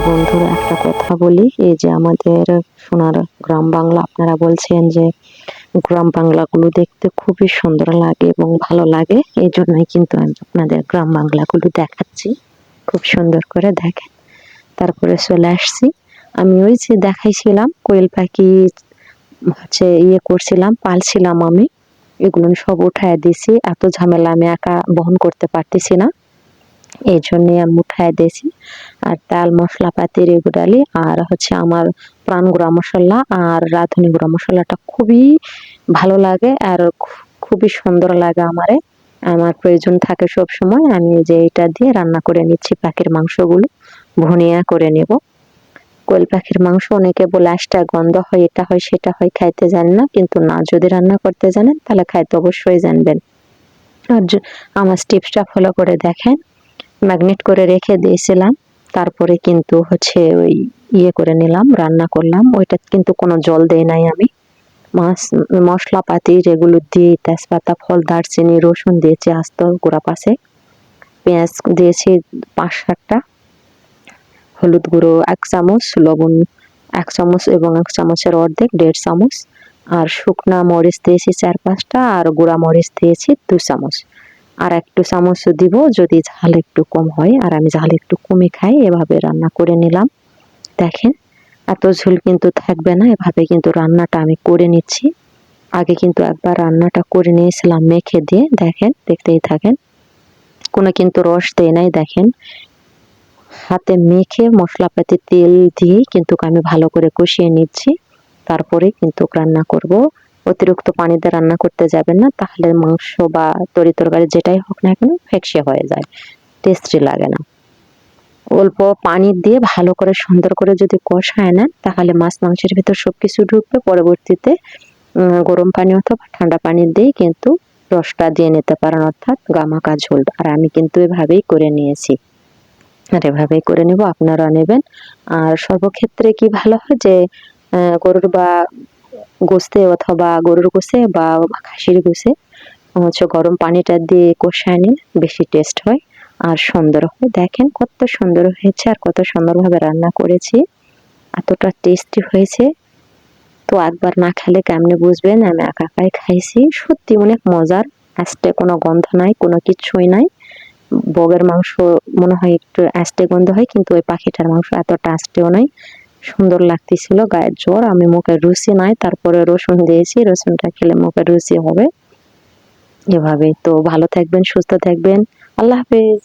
বন্ধুরা, একটা কথা বলি, এই যে আমাদের সোনার গ্রাম বাংলা, আপনারা বলছেন যে গ্রাম বাংলাগুলো দেখতে খুবই সুন্দর লাগে এবং ভালো লাগে। এই জন্যই কিন্তু আমি আপনাদের গ্রাম বাংলাগুলো দেখাচ্ছি। খুব সুন্দর করে দেখেন। তারপরে চলে আসছি। আমি ওই যে দেখাইছিলাম কোয়েল পাখি করছিলাম, পালছিলাম আমি। এগুলো সব উঠায় দিছি। এত ঝামেলা আমি একা বহন করতে পারতেছি না। এই জন্যে আমি উঠায় দিয়েছি। আর তেল মশলাপাতি রেগুলারলি আর আমার প্রাণ গুঁড়া মশলা আর রাঁধুনি গুঁড়া মশলাটা খুবই ভালো লাগে আর খুবই সুন্দর লাগে আমারে। আমার প্রয়োজন থাকে সবসময়। আমি যে এটা দিয়ে রান্না করে নিচ্ছি পাখির মাংসগুলো, ভুনিয়া করে নেব। কোয়েল পাখির মাংস অনেকে বলে আষ্টা গন্ধ হয়, এটা হয় সেটা হয়, খাইতে জানেন না। কিন্তু না, যদি রান্না করতে জানেন তাহলে খাইতে অবশ্যই জানবেন। আর আমার টিপসটা ফলো করে দেখেন। ম্যাগনেট করে রেখে দিয়েছিলাম, তারপরে কিন্তু ওই করে নিলাম, রান্না করলাম। ওইটা কিন্তু কোনো জল দেই নাই আমি। মাছ মশলাপাতি যেগুলো দিয়ে তেজপাতা, ফল, দারচিনি, রসুন দিয়েছি আস্ত গুঁড়া পাশে, পেঁয়াজ দিয়েছি ৫-৭টা, হলুদ গুঁড়ো ১ চামচ, লবণ ১ চামচ এবং ১ চামচের অর্ধেক ১.৫ চামচ, আর শুকনা মরিচ দিয়েছি ৪-৫টা, আর গুঁড়া মরিচ দিয়েছি ২ চামচ। আর একটু চামচ দিব যদি ঝাল একটু কম হয়, আর আমি ঝাল একটু কমে খাই। এভাবে রান্না করে নিলাম। দেখেন, এত ঝোল কিন্তু থাকবে না। এভাবে কিন্তু রান্নাটা আমি করে নিচ্ছি। আগে কিন্তু একবার রান্নাটা করে নিয়েছিলাম মেখে দিয়ে। দেখেন, দেখতেই থাকেন। কোনো কিন্তু রস দেই নাই। দেখেন, হাতে মেখে মশলাপাতি তেল দিয়ে কিন্তু আমি ভালো করে কষিয়ে নিচ্ছি। তারপরে কিন্তু রান্না করব। অতিরিক্ত পানি দিয়ে রান্না করতে যাবেন না, তাহলে মাংস বা তরকারি যেটাই হোক না কেন ফেকসে হয়ে যায়, টেস্টি লাগে না। অল্প পানি দিয়ে ভালো করে সুন্দর করে যদি কষায় নেন, তাহলে মাছ মাংসের ভিতর সবকিছু ঢুকবে। পরবর্তীতে গরম পানি অথবা ঠান্ডা পানি দিয়ে কিন্তু রসটা দিয়ে নিতে পারেন, অর্থাৎ গামাখা ঝোল। আর আমি কিন্তু এভাবেই করে নিয়েছি, আর এভাবেই করে নিব, আপনারা নেবেন। আর সর্বক্ষেত্রে কি ভালো হয় যে গরুর বা গোস্তে অথবা গরুর গোস্তে বা খাসির গোস্তে গরম পানিটা দিয়ে কষায় নিলে বেশি টেস্ট হয় আর সুন্দর হয়। দেখেন কত সুন্দর হয়েছে আর কত সুন্দরভাবে রান্না করেছি, এতটা টেস্টি হয়েছে। তো একবার না খেলে কেমনে বুঝবেন, আমি একা একাই খাইছি। সত্যি অনেক মজার। আস্তে কোনো গন্ধ নাই, কোনো কিছুই নাই। বগের মাংস মনে হয় একটু আস্তে গন্ধ হয়, কিন্তু ওই পাখিটার মাংস এতটা আস্তেও নাই। সুন্দর লাগতেছিল, গায়ের জোর। আমি মুখে রুচি নাই, তারপরে রসুন দিয়েছি। রসুনটা খেলে মুখে রুচি হবে। এভাবেই তো। ভালো থাকবেন, সুস্থ থাকবেন। আল্লাহ হাফেজ।